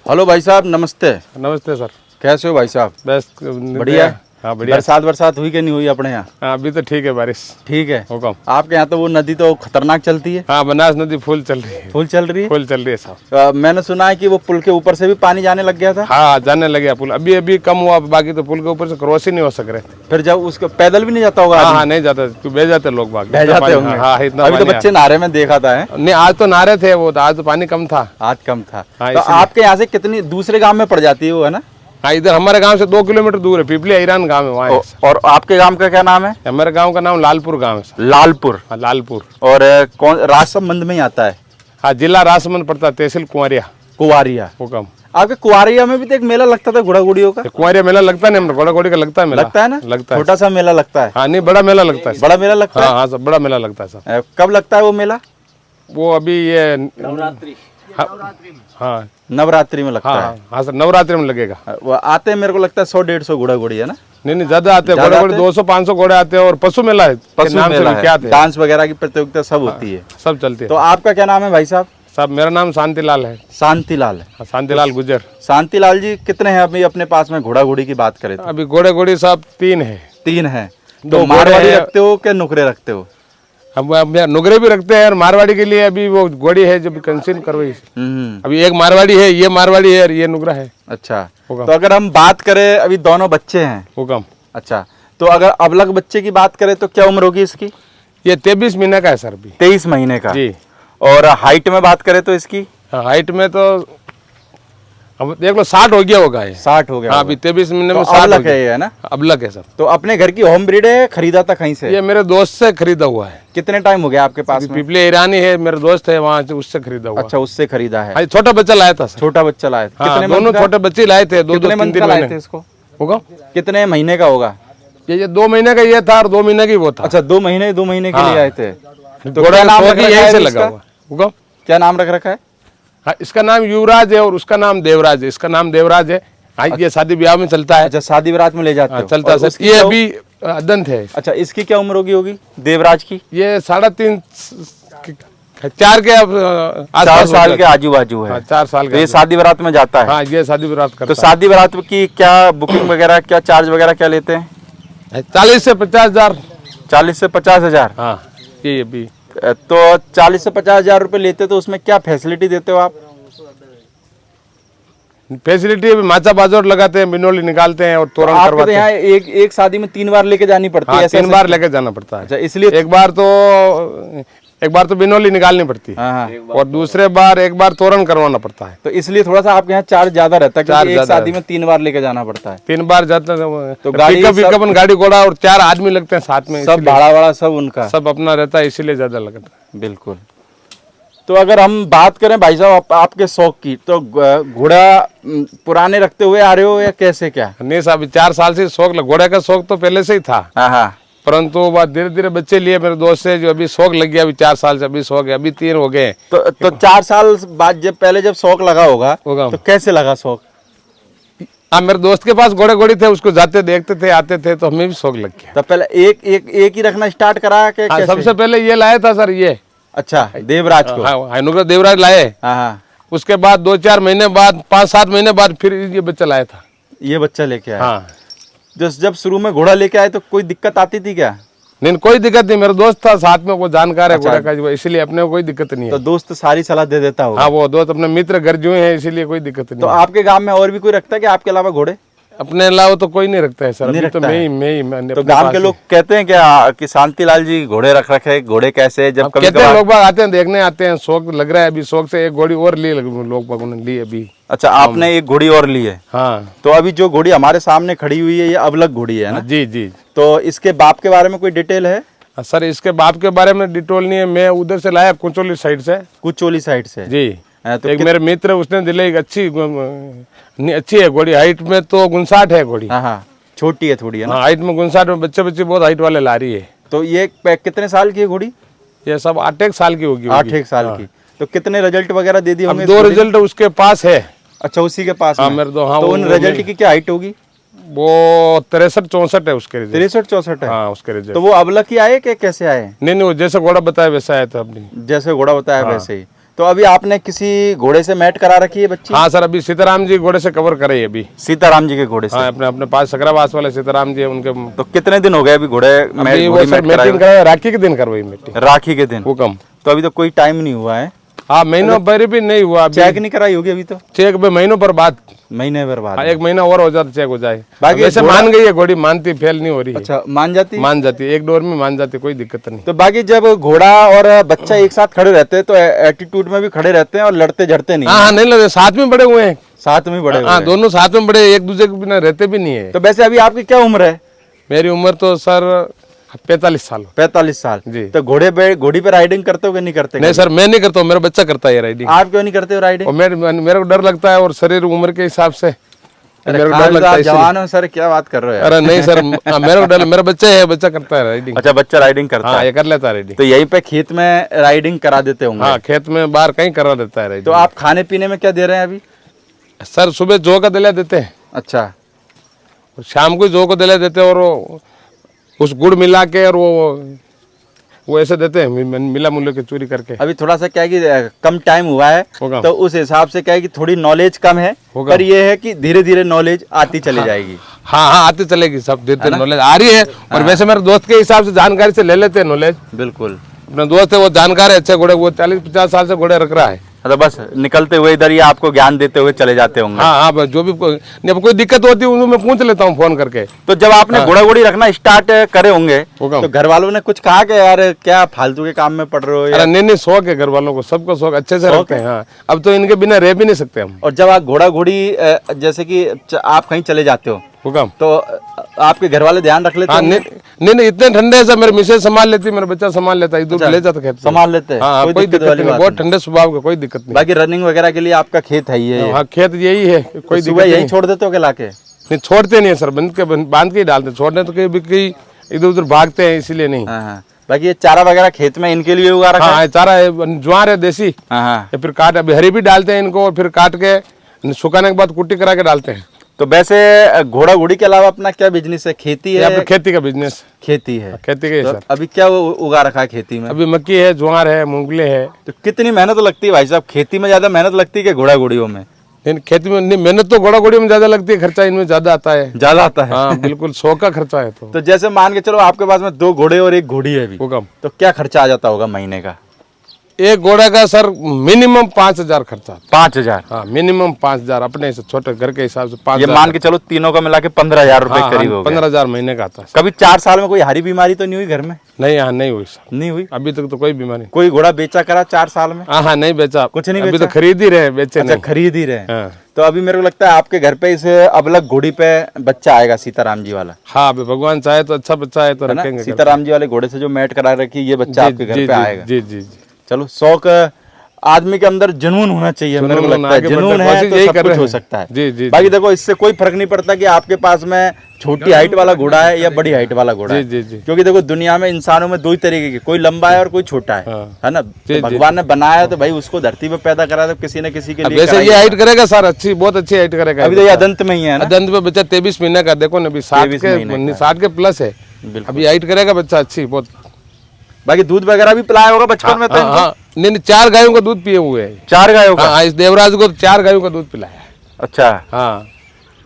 Hello भाई साहब, नमस्ते। नमस्ते सर। कैसे हो भाई साहब? बस बढ़िया। हाँ बढ़िया। बरसात हुई कि नहीं हुई अपने यहाँ? हाँ अभी तो ठीक है बारिश। ठीक है। हुकम। आपके यहाँ तो वो नदी तो खतरनाक चलती है। हाँ बनास नदी फुल चल रही है। फुल चल रही है। फुल चल रही है साहब। मैंने सुना है कि वो पुल के ऊपर से भी पानी जाने लग गया था। हाँ जाने लगे पुल, अभी अभी कम हुआ, बाकी तो पुल के ऊपर से क्रॉस ही नहीं हो सक रहे। फिर जब उसको पैदल भी नहीं जाता होगा? हाँ नहीं जाता, बह जाते लोग बाकी बह जाते होंगे। हाँ इतना अभी तो बच्चे नारे में देखा था है? नहीं आज तो नारे थे, वो आज तो पानी कम था। आज कम था। हाँ, तो आपके यहाँ से कितनी दूसरे गांव में पड़ जाती है वो, है ना? हाँ इधर हमारे गांव से 2 किलोमीटर दूर है, पिपली ईरान गांव है वहाँ। और आपके गांव का क्या नाम है? हमारे गांव का नाम लालपुर गांव है। लालपुर। हाँ लालपुर। और कौन राजसमंद में ही आता है? हाँ जिला राजसमंद पड़ता है, तहसील कुंवरिया। कुवारिया। हुकम। आपके कुवारिया में भी तो एक मेला लगता था घोड़ा घोड़ियों का। कुंवरिया मेला लगता है ना, घोड़ा घोड़ी का लगता है मेला। लगता है ना? लगता है, छोटा सा मेला लगता है। हाँ नहीं बड़ा मेला लगता है। बड़ा मेला लगता है। हाँ सब बड़ा मेला लगता है सब। कब लगता है वो मेला? वो अभी ये नवरात्रि। हाँ नवरात्रि में लगता हाँ है। हाँ सर नवरात्रि में लगेगा। वो आते हैं, मेरे को लगता है 100-150 घोड़ा घोड़ी, है ना? नहीं ज्यादा आते हैं घोड़े घोड़े, 200-500 घोड़े आते हैं। और पशु मेला है, पशु नाम मेला से है। क्या आते हैं, डांस वगैरह की प्रतियोगिता सब होती है। सब चलते तो हैं। आपका क्या नाम है भाई साहब? साहब मेरा नाम शांतिलाल है। शांतिलाल है। हाँ, शांतिलाल गुजर। शांतिलाल जी कितने हैं अभी अपने पास में घोड़ा घोड़ी की बात करें तो? अभी घोड़े घोड़ी सब 3 है। 3 है। दो तो घोड़े मारवाड़ी हैं। रखते हो क्या नुकरे रखते हो? हम नुगरे भी रखते हैं, और मारवाड़ी के लिए अभी वो घोड़ी है जो कंसील करवाई। अभी एक मारवाड़ी है, ये मारवाड़ी है और ये नुगरा है। अच्छा। हुकम। तो अगर हम बात करें, अभी दोनों बच्चे हैं। हुकम। अच्छा। तो अगर अबलग बच्चे की बात करें तो क्या उम्र होगी इसकी? ये 23 महीने का है सर अभी। 23 महीने का जी। और हाइट में बात करें तो इसकी? हाइट में तो अब देख लो 60 हो गया होगा ये। 60 हो गया हाँ होगा। अभी 23 महीने तो में 60 अबलग है ये, है ना? अबलग है सर। तो अपने घर की होम ब्रीड है, खरीदा था कहीं से? ये मेरे दोस्त से खरीदा हुआ है। कितने टाइम हो गया आपके पास में? पिपली ईरानी है, मेरे दोस्त है वहाँ से, उससे खरीदा हुआ। अच्छा, उससे खरीदा है। हाँ छोटा बच्चा लाया था सर। छोटा बच्चा लाया था। हाँ, कितने दोनों मंथ का? छोटे बच्चे लाए थे, 2-2 कितने मंथ 3-3 का लाए महीने थे इसको? होगा। कितने महीने का होगा? ये 2 महीने का ये था और 2 महीने की वो था। अच्छा, 2 महीने के लिए आए थे। तो घोड़ा क्या नाम का रख रखा यहीं है से इसका? लगा हुआ होगा। क्या नाम रख रखा है? हाँ इसका नाम युवराज है और उसका नाम देवराज है। इसका नाम देवराज है। हाँ ये शादी ब्याह में चलता है। अच्छा, शादी बारात में ले जाते हो? चलता है और सर। उसकी ये क्या- अभी अदंत है। अच्छा, इसकी क्या उम्र होगी देवराज की? ये 3.5 4 के 4 साल के आजू बाजू है। हाँ 4 साल तो का। ये शादी बारात में जाता है? हाँ ये शादी बारात करता तो शादी बारात की क्या बुकिंग वगैरह, क्या चार्ज वगैरह क्या लेते हैं? है। 40 से 50 हजार। 40 से 50 हजार। हाँ ये अभी तो 40 से 50 हजार रुपए लेते, तो उसमें क्या फैसिलिटी देते हो आप? फैसिलिटी अभी माचा बाजोट लगाते हैं, बिनोली निकालते हैं और तोरण आपके तो करवाते हैं। यहाँ एक शादी में 3 बार लेके जानी पड़ती है? हाँ ऐसा 3 बार लेके जाना पड़ता है। अच्छा, इसलिए एक बार तो बिनोली निकालनी पड़ती है। हाँ हाँ। और दूसरे बार एक बार तोरण करवाना पड़ता है। तो इसलिए थोड़ा सा आपके यहाँ चार्ज ज्यादा रहता है, चार्ज क्योंकि एक ज्यादा शादी में 3 बार लेके जाना पड़ता है। 3 बार जाते हैं तो गाड़ी पिकअप गाड़ी घोड़ा और 4 आदमी लगते हैं साथ में, सब भाड़ा वाड़ा सब उनका? सब अपना रहता है, इसीलिए ज्यादा लगता है। बिल्कुल। तो अगर हम बात करें भाई साहब आपके शौक की, तो घोड़ा पुराने रखते हुए आ रहे हो या कैसे क्या? नहीं साहब 4 साल से शौक, घोड़े का शौक तो पहले से ही था। हाँ हाँ। परंतु बात धीरे धीरे बच्चे लिए मेरे दोस्त से, जो अभी शौक लग गया। अभी 4 साल से अभी शौक है, अभी 3 हो गए। तो 4 साल बाद जब पहले जब शौक लगा होगा तो कैसे लगा शौक? हाँ मेरे दोस्त के पास घोड़े घोड़ी थे, उसको जाते देखते थे, आते थे, तो हमें भी शौक लग गया। तो पहले एक ही रखना स्टार्ट करा के कैसे? सबसे पहले ये लाया था सर ये। अच्छा, देवराज को? हाँ नुगरा देवराज लाए। हाँ हाँ। उसके बाद 2-4 महीने बाद, 5-7 महीने बाद फिर ये बच्चा लाया था। ये बच्चा लेके आया? हाँ। जब शुरू में घोड़ा लेके आए तो कोई दिक्कत आती थी क्या? नहीं कोई दिक्कत नहीं, मेरा दोस्त था साथ में, वो जानकार है घोड़ा का, इसलिए अपने को कोई दिक्कत नहीं तो है। दोस्त सारी सलाह दे देता होगा? हाँ वो दोस्त अपने मित्र गर्जुए हैं, इसीलिए कोई दिक्कत नहीं तो है। आपके गांव में और भी कोई रखता है कि आपके अलावा घोड़े? अपने अलावा तो कोई नहीं रखता है सर। नहीं अभी तो रखता है। मैं तो गांव के लोग कहते हैं क्या कि शांतिलाल जी घोड़े रख रखे, घोड़े कैसे? जब कभी कहते हैं लोग बाग आते हैं, देखने आते हैं, शौक लग रहा है अभी। शौक से एक घोड़ी और ली लोग बाग ने ली अभी। अच्छा, आपने एक घोड़ी और ली है? हाँ। तो अभी जो घोड़ी हमारे सामने खड़ी हुई है ये अबलग घोड़ी है ना? जी जी। तो इसके बाप के बारे में कोई डिटेल है? सर इसके बाप के बारे में डिटेल नहीं है, मैं उधर से लाया कुचोली साइड से। कुचोली साइड से? जी। तो एक मेरे मित्र उसने दिले, एक अच्छी है घोड़ी। हाइट में तो 59 है घोड़ी। हाँ हाँ, छोटी है थोड़ी, है ना? हाँ हाइट में 59 में, बच्चे बहुत हाइट वाले ला रही है। तो ये कितने साल की है घोड़ी? ये सब 8 साल की होगी। 8 साल की। तो कितने रिजल्ट वगैरह दे दिए होंगे? 2 रिजल्ट उसके पास है। अच्छा, उसी के पास हाँ में? मेरे दो। हाँ तो उन रिजल्ट की क्या हाइट होगी? वो 63-64 है उसके रिजल्ट। 63-64 है? हाँ उसके रिजल्ट। तो वो अबलग ही आए कि कैसे आए? नहीं वो जैसे घोड़ा बताया वैसा आया था अपनी। जैसे घोड़ा बताया वैसे ही। तो अभी आपने किसी घोड़े से मैट करा रखी है बच्ची? हाँ सर, अभी सीताराम जी घोड़े से कवर करे है अभी। सीताराम जी के घोड़े से? हाँ, अपने पास सकरावास वाले सीताराम जी है उनके। तो कितने दिन हो गए अभी घोड़े अभी वो सर मीटिंग करा, राखी के दिन करवाई मीटिंग। राखी के दिन? हुक्म। तो अभी तो कोई टाइम नहीं हुआ है? हाँ, महीनों पर भी नहीं हुआ। चेक नहीं कराई होगी अभी तो? चेक भी महीनों पर बाद, महीने भर बाद। एक महीना और हो जाता चेक हो जाए। बाकी वैसे मान गई है घोड़ी, मानती फेल नहीं हो रही है। अच्छा, मान जाती? मान जाती है, एक डोर में मान जाती है, कोई दिक्कत नहीं। तो बाकी जब घोड़ा और बच्चा एक साथ खड़े रहते हैं तो एटीट्यूड में भी खड़े रहते हैं और लड़ते झड़ते नहीं? हाँ, नहीं लड़ते, साथ में बड़े हुए हैं। साथ में बड़े हुए? हाँ, दोनों साथ में बड़े, एक दूसरे के बिना रहते भी नहीं है। तो वैसे अभी आपकी क्या उम्र है? मेरी उम्र तो सर 45 साल। 45 साल जी। तो घोड़ी पे राइडिंग करते हो कि नहीं करते? नहीं सर, मैं नहीं करता हूँ, मेरा बच्चा करता है राइडिंग। आप क्यों नहीं करते हो राइडिंग? और मेरे को डर लगता है, और शरीर उम्र के हिसाब से मेरे को डर खान लगता साहब है। जवान हो सर, क्या बात कर रहे हो? अरे नहीं सर, मेरे को डर, मेरा बच्चा है, बच्चा करता है राइडिंग। अच्छा, बच्चा राइडिंग करता हाँ, है? ये कर लेता है राइडिंग। तो यहीं पे खेत में राइडिंग करा देते होंगे? हाँ, खेत में बाहर कहीं करा देता है तो राइडिंग। आप खाने पीने में क्या दे रहे हैं अभी? सर सुबह जौ का दलिया देते हैं, अच्छा, और शाम को जौ का दलिया देते हैं, और उस गुड़ मिला के, और वो ऐसे देते हैं, मिला मुला के चूरी करके। अभी थोड़ा सा क्या है कि कम टाइम हुआ है होगा। तो उस हिसाब से क्या है कि थोड़ी नॉलेज कम है, होगा। पर ये है कि धीरे धीरे नॉलेज आती चली जाएगी। हाँ हाँ, आती चलेगी, सब धीरे धीरे नॉलेज आ रही है। और वैसे मेरे दोस्त के हिसाब से जानकारी से ले लेते हैं नॉलेज। बिल्कुल, अपना दोस्त है, वो जानकार है, अच्छे घोड़े, वो 40-50 साल से घोड़े रख रहा है। तो बस निकलते हुए इधर ये आपको ज्ञान देते हुए चले जाते होंगे। हाँ हाँ, बस जो भी अब कोई दिक्कत होती है उनको मैं पूछ लेता हूँ फोन करके। तो जब आपने घोड़ा घोड़ी रखना स्टार्ट करे होंगे होगा। तो घर वालों ने कुछ कहा कि यार क्या फालतू के काम में पड़ रहे हो या? अरे नहीं, शौक है घर वालों को, सबको शौक, अच्छे से रखते हैं। हाँ, अब तो इनके बिना रह भी नहीं सकते हम। और जब आप घोड़ा घोड़ी जैसे कि आप कहीं चले जाते हो हुक्म। तो आपके घर वाले ध्यान रख लेते हाँ, होंगे? नहीं, इतने ठंडे से मेरे मिसेज संभाल लेती, मेरा बच्चा संभाल लेता है, दूर ले जाता खेत में। संभाल लेते हैं? हाँ, कोई दिक्कत नहीं, बहुत ठंडे स्वभाव का, कोई दिक्कत नहीं। बाकी रनिंग वगैरह के लिए आपका खेत है ये? हाँ, खेत यही है, कोई दिक्कत सुबह यही छोड़ देते हो के लाके? नहीं, छोड़ते नहीं है सर, बांध के ही डालते, छोड़ने तो कहीं इधर उधर भागते हैं, इसीलिए नहीं। हाँ। बाकी ये चारा वगैरह खेत में इनके लिए उगा रखा है? हाँ, चारा है, ज्वार है देसी, हाँ। या फिर काट, अभी हरी भी डालते हैं इनको, और फिर काट के सुखाने के बाद कुट्टी करा के डालते हैं। तो वैसे घोड़ा घोड़ी के अलावा अपना क्या बिजनेस है? खेती या है? फिर खेती का बिजनेस। खेती है। खेती का ही तो सर। अभी क्या उगा रखा है खेती में? अभी मक्की है, ज्वार है, मूंगफली है। तो कितनी मेहनत लगती है भाई साहब? खेती में ज्यादा मेहनत लगती है कि घोड़ा घोड़ियों में? इन खेती में नहीं, मेहनत तो घोड़ा घोड़ी में ज्यादा लगती है, खर्चा इनमें ज्यादा आता है। ज्यादा आता है? हाँ, बिल्कुल 100 का खर्चा है। तो जैसे मान के चलो आपके पास में 2 घोड़े और 1 घोड़ी है अभी, हुक्म। तो क्या खर्चा आ जाता होगा महीने का? एक घोड़ा का सर मिनिमम 5000 खर्चा। 5000? हाँ, मिनिमम 5000, अपने से छोटे घर के हिसाब से 5000। ये मान के चलो तीनों का मिला के 15,000 रुपए करीब हो गए। 15,000 महीने का आता है। कभी 4 साल में कोई हरी बीमारी तो नहीं हुई घर में? नहीं, यहाँ नहीं हुई सर, नहीं हुई? अभी तक तो कोई बीमारी। कोई घोड़ा बेचा करा 4 साल में? हाँ, नहीं बेचा, कुछ नहीं अभी बेचा? तो खरीद ही रहे, बेचे अच्छा, नहीं। खरीद ही रहे हैं। हाँ। तो अभी मेरे को लगता है आपके घर पे इस अबलग घोड़ी पे बच्चा आएगा, सीताराम जी वाला, हाँ, अभी भगवान चाहे तो अच्छा बच्चा है तो है ना? रखेंगे। सीताराम जी वाले घोड़े से जो मैट करा रखी है, ये बच्चा आपके घर पे आएगा। जी जी जी। चलो, शौक आदमी के अंदर जुनून होना चाहिए, मेरे को लगता है जुनून है तो सब कुछ हो सकता है। जी जी। बाकी देखो, इससे कोई फर्क नहीं पड़ता कि आपके पास में छोटी हाइट वाला घोड़ा है या बड़ी हाइट वाला घोड़ा है। जी जी। क्योंकि देखो, दुनिया में इंसानों में 2 ही तरीके के, कोई लंबा है और कोई छोटा है, है ना? तो भगवान ने बनाया तो भाई उसको धरती पे पैदा करा, तो किसी न किसी के लिए वैसे ये हाइट करेगा सर, अच्छी, बहुत अच्छी हाइट करेगा। अभी तो ये अदंत में ही है ना? अदंत में बच्चा 23 महीने का, देखो ना, अभी 60 के प्लस है, अभी हाइट करेगा बच्चा अच्छी बहुत। बाकी दूध वगैरह भी पिलाया होगा बचपन में तो इनको? हाँ, नहीं, 4 गायों का दूध पिए हुए हैं। 4 गायों का? हाँ, इस देवराज को 4 गायों का दूध पिलाया। अच्छा। हाँ,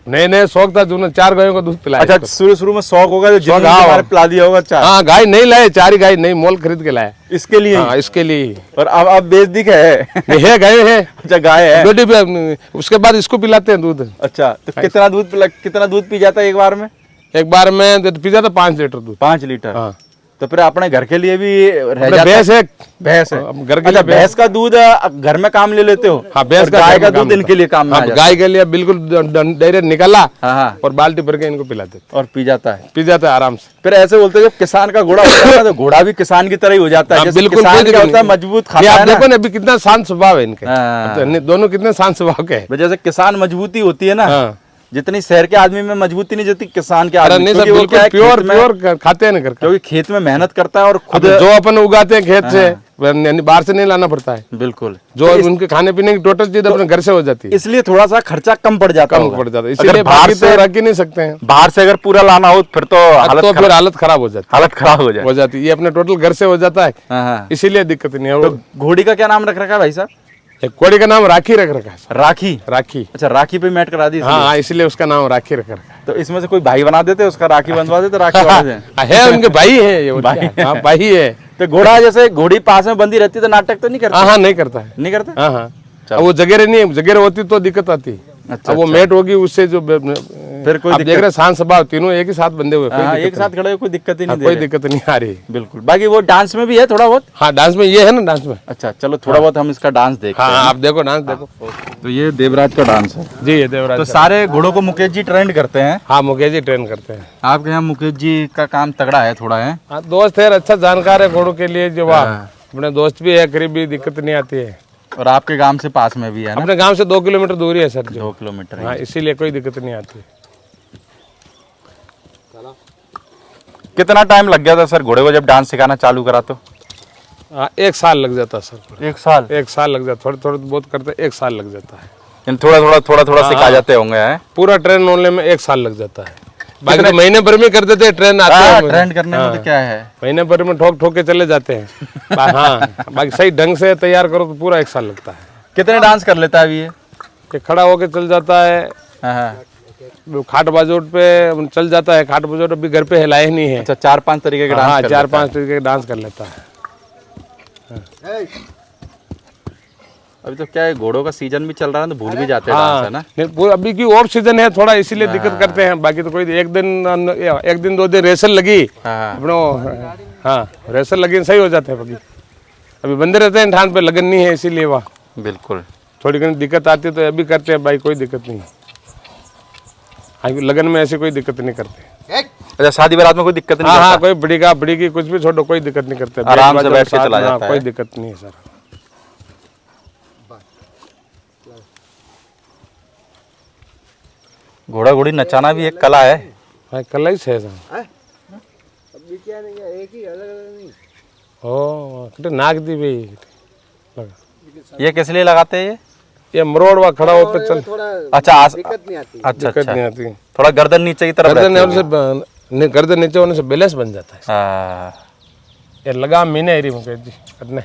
नए शौक था, जो 4 गायों का दूध पिलाया। अच्छा, शुरू में शौक होगा जो जिन पिला दिया होगा 4? हाँ, गाय नहीं लाए, 4 ही गाय, नहीं, मोल खरीद के लाया इसके लिए? हाँ, इसके लिए। और अब बेच दी है? गाय है। अच्छा, गाय है। बेटी भी, उसके बाद इसको पिलाते हैं दूध। अच्छा, तो कितना दूध पी जाता है एक बार में? एक बार में पी जाता 5 लीटर दूध। 5 लीटर? हाँ। तो फिर अपने घर के लिए भी रह जाता? भैंस है। भैंस है घर के लिए। अच्छा, भैंस का दूध घर में काम ले लेते हो? हाँ, भैंस का, गाय का दूध इनके लिए काम में आ जाता है? गाय के लिए बिल्कुल डायरेक्ट निकाला, हाँ, और बाल्टी भर के इनको पिलाते और पी जाता है आराम से। फिर ऐसे बोलते हैं जब किसान का घोड़ा होता है तो घोड़ा भी किसान की तरह ही हो जाता है। जैसे बिल्कुल, किसान क्या होता है, मजबूत खाता है ना? देखो ना अभी कितना शांत स्वभाव है इनके। हाँ। दोनों कितने शांत स्वभाव के हैं। जैसे किसान मजबूती होती है ना, जितनी शहर के आदमी में मजबूती नहीं जितनी किसान के आदमी। नहीं सर, बिल्कुल प्योर खाते हैं ना, क्योंकि खेत में मेहनत करता है और खुद जो अपन उगाते हैं खेत से, यानी बाहर से नहीं लाना पड़ता है। बिल्कुल, जो उनके खाने पीने की टोटल चीज अपने घर से हो जाती है, इसलिए थोड़ा सा खर्चा कम पड़ जाता होगा। पड़ जाता है, अगर इसीलिए बाहर बाकी से तो रख ही नहीं सकते हैं। बाहर से अगर पूरा लाना हो फिर तो तो फिर हालत खराब हो जाती हालत खराब हो जाए। हो जाती है। ये अपने टोटल घर से हो जाता है, हाँ, हाँ। इसीलिए दिक्कत नहीं है। तो घोड़ी का क्या नाम रख रखा है भाई साहब? एक कोड़ी का नाम राखी रख रखा है सर। राखी। राखी, अच्छा, राखी पे मैट करा दी इसलिए। हाँ, इसलिए उसका नाम राखी रख रखा है। तो इसमें से कोई भाई बना देते, उसका राखी बंधवा देते, राखी वाले से। है उनके भाई है ये, भाई। हाँ भाई है। तो घोड़ा जैसे घोड़ी पास में बंदी रहती तो नाटक तो नहीं करता? हाँ, नहीं करता है। नहीं करता? हाँ, हाँ। अब वो जगह नहीं है, जगह होती तो दिक्कत आती। अच्छा, अब वो मेट होगी उससे जो फिर कोई आप देख रहे शांत स्वभाव, तीनों एक ही साथ बंधे हुए, हाँ, एक साथ खड़े हो, कोई दिक्कत ही नहीं कोई दिक्कत नहीं आ रही। बिल्कुल। बाकी वो डांस में भी है थोड़ा बहुत? हाँ, डांस में ये है ना, डांस में। अच्छा, चलो थोड़ा बहुत हम इसका डांस देखते हैं। हाँ, आप देखो डांस देखो। तो ये देवराज का डांस है। जी, ये देवराज। तो सारे घोड़ों को मुकेश जी ट्रेंड करते हैं? हाँ, मुकेश जी ट्रेन करते हैं। आपके यहाँ मुकेश जी का काम तगड़ा है थोड़ा, है? हाँ, दोस्त है, अच्छा जानकार है घोड़ों के लिए, जो वाह अपने दोस्त भी है, करीबी, दिक्कत नहीं आती है। और आपके गांव से पास में भी है ना? अपने गांव से 2 किलोमीटर दूरी है सर। 2 किलोमीटर। हाँ, इसीलिए कोई दिक्कत नहीं आती। कितना टाइम लग गया था सर घोड़े को जब डांस सिखाना चालू करा? तो हाँ, 1 साल लग जाता सर। 1 साल? 1 साल लग जाता, थोड़ा थोड़ा बहुत करते 1 साल लग जाता है। थोड़ा सिखा जाते होंगे, हैं? पूरा ट्रेन होने में 1 साल लग जाता है। बाकी तो महीने भर में कर देते हैं, ट्रेन आते हैं। ट्रेंड करने में तो क्या है, महीने भर में ठोक ठोक के चले जाते हैं। हाँ, बाकी सही ढंग से तैयार करो तो पूरा 1 साल लगता है। कितने डांस कर लेता है अभी ये? खड़ा होके चल जाता है, हाँ। खाट बाजोट पे चल जाता है। खाट बाजोट अभी घर पे हिलाए नहीं है। अच्छा, 4-5 तरीके के डांस हाँ, कर 4-5 तरीके के डांस कर लेता है। अभी तो क्या है, घोड़ों का सीजन भी चल रहा है तो भूल भी जाते हैं डांस, है ना? नहीं, पूरा अभी की ऑफ सीजन है थोड़ा, इसीलिए दिक्कत करते हैं। बाकी तो कोई एक दिन 2 दिन रेसल लगी अपनो, हाँ रेसल लगी सही हो जाते हैं। बाकी अभी बंदे रहते हैं ठान पे, लगन नहीं है इसीलिए वहाँ बिल्कुल थोड़ी घनी दिक्कत आती है। तो अभी करते हैं भाई, कोई दिक्कत नहीं है। लगन में ऐसी कोई दिक्कत नहीं करते। अच्छा, शादी बारात में कोई दिक्कत नहीं? हाँ, कोई बड़ी की कुछ भी छोड़ो, कोई दिक्कत नहीं करते। आराम से बैठ के चला जाता है, कोई दिक्कत नहीं है सर। घोड़ा घोड़ी नचाना भी एक कला है। हाँ, कला ही है सर। ओ, नाक दी भाई। ये किस लिए लगाते हैं ये मरोड़ वा खड़ा होकर चल। अच्छा, दिक्कत नहीं आती। अच्छा, दिक्कत नहीं आती। थोड़ा गर्दन नीचे की तरफ गर्दन नीचे होने से बैलेंस बन जाता है। ये लगा मीने एरी मुकेश जी करने।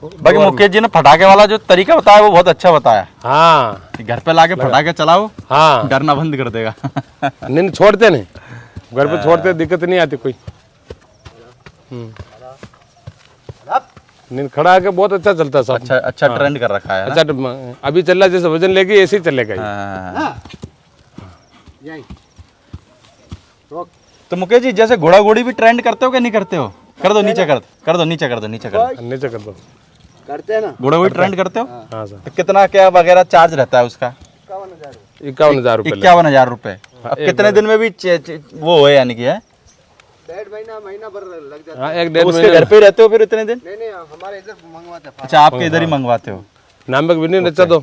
बाकी मुकेश जी ने फटाके वाला जो तरीका बताया वो बहुत अच्छा बताया। हाँ, घर पे लाके फटाके चलाओ, हाँ, डरना बंद कर देगा। नहीं छोड़ते नहीं, घर पे छोड़ते, दिक्कत नहीं आती कोई। नहीं, खड़ा आके बहुत अच्छा चलता सब। अच्छा ट्रेंड कर रखा है। अच्छा, अभी चल रहा जैसे वजन लेके ऐसे ही चलेगा। तो मुकेश जी जैसे घोड़ा घोड़ी भी ट्रेंड करते हो कि नहीं करते हो? कर दो नीचे, कर दो नीचे, कर दो नीचे, कर दो नीचे कर दो। करते हैं ना घोड़ा घोड़ी ट्रेंड करते हो? हाँ सर। तो कितना क्या वगैरह चार्ज रहता है उसका? 51,000 रुपये। 51,000 रुपये। अब कितने दिन में भी वो है, यानी कि है 1.5 महीना भर लग जाता है। हाँ, 1-1.5 उसके महीने। घर पे ही रहते हो फिर इतने दिन? नहीं, हमारे इधर मंगवाते हैं। अच्छा, आपके इधर ही मंगवाते हो? नामक भी नहीं नचा दो।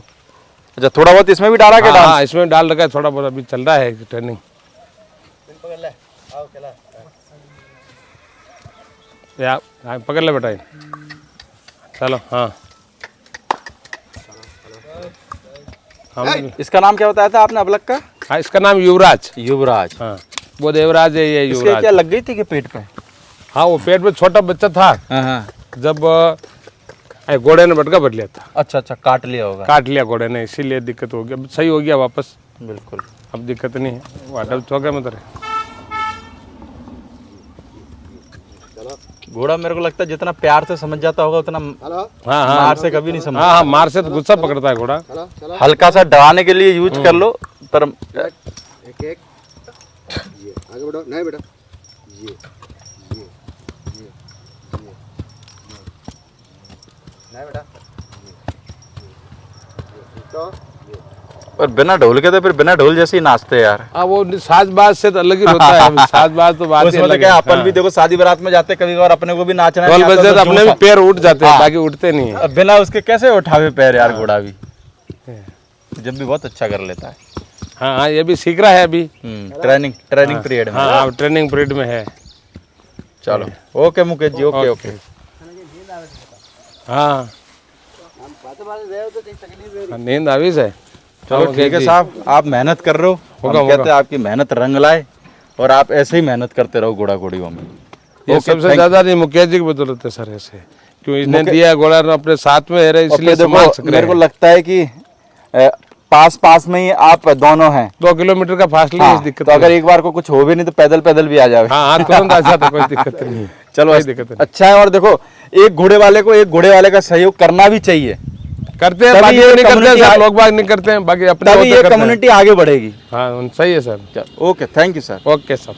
अच्छा, थोड़ा बहुत इसमें भी डाला के डांस? हाँ, इसमें डाल रखा है थोड़ा बहुत, अभी चल रहा है ट्रेनिंग। या पकड़ ले बेटा, चलो। हाँ, हम इसका नाम क्या बताया था आपने अबलक का? हाँ, इसका नाम युवराज। युवराज। हाँ, वो देवराज है, ये इसके युवराज। क्या लग गई थी कि पेट पे? हाँ, वो पेट में छोटा बच्चा था, हाँ। जब घोड़े ने बटका भर लिया था। अच्छा, काट लिया होगा। काट लिया घोड़े ने, इसीलिए दिक्कत हो गई। अब सही हो गया वापस, बिल्कुल। अब दिक्कत नहीं है। वाटर चौके में तो घोड़ा मेरे को लगता है जितना प्यार से समझ जाता होगा उतना हाँ, मार से कभी नहीं समझ। हाँ, मार से तो गुस्सा पकड़ता है घोड़ा। हल्का सा डराने के लिए यूज कर लो, पर एक ये आगे बढ़ो। नहीं बेटा, ये नहीं बेटा, तो पर बिना ढोल के तो फिर बिना ढोल जैसे ही नाचते यार। हाँ, वो साजबाज से तो अलग ही होता है। साजबाज तो बात ही उसमें तो अलग क्या है। अपन भी देखो शादी बारात में जाते कभी और अपने को भी नाचना ढोल नहीं आता बजते तो तो अपने भी पैर उठ जाते हैं, बाकी उठते नहीं है। अब बिना उसके कैसे उठावे पैर यार घोड़ा भी? जब भी बहुत अच्छा कर लेता है। हाँ, ये भी सीख रहा है अभी। ट्रेनिंग पीरियड में। हाँ, ट्रेनिंग पीरियड में है। चलो, ओके मुकेश जी, ओके। हाँ नींद आवी से चलो ठीक है साहब, आप मेहनत कर रहे हो, हम कहते हैं आपकी मेहनत रंग लाए और आप ऐसे ही मेहनत करते रहो घोड़ा घोड़ियों में। ये सबसे ज्यादा नहीं मुखिया जी की बदौलत है सर, ऐसे क्यों इसने दिया घोड़ा अपने साथ में है इसलिए संभाल सक रहे मेरे को लगता है कि पास पास में ही आप दोनों हैं, 2 किलोमीटर का फासला है, इस दिक्कत तो अगर एक बार को कुछ हो भी नहीं तो पैदल पैदल भी आ जाए। हाँ हाँ तुरंत आ जाता, कोई दिक्कत नहीं है। चलो कोई दिक्कत नहीं। अच्छा है। और देखो, एक घोड़े वाले को एक घोड़े वाले का सहयोग करना भी चाहिए, करते हैं, तभी बाकी ये नहीं करते हैं community सर, लोग बाग नहीं करते हैं, बाकी अपने तभी होते ये करते हैं। कम्युनिटी आगे बढ़ेगी। हाँ सही है sir. Okay, thank you sir. Okay sir.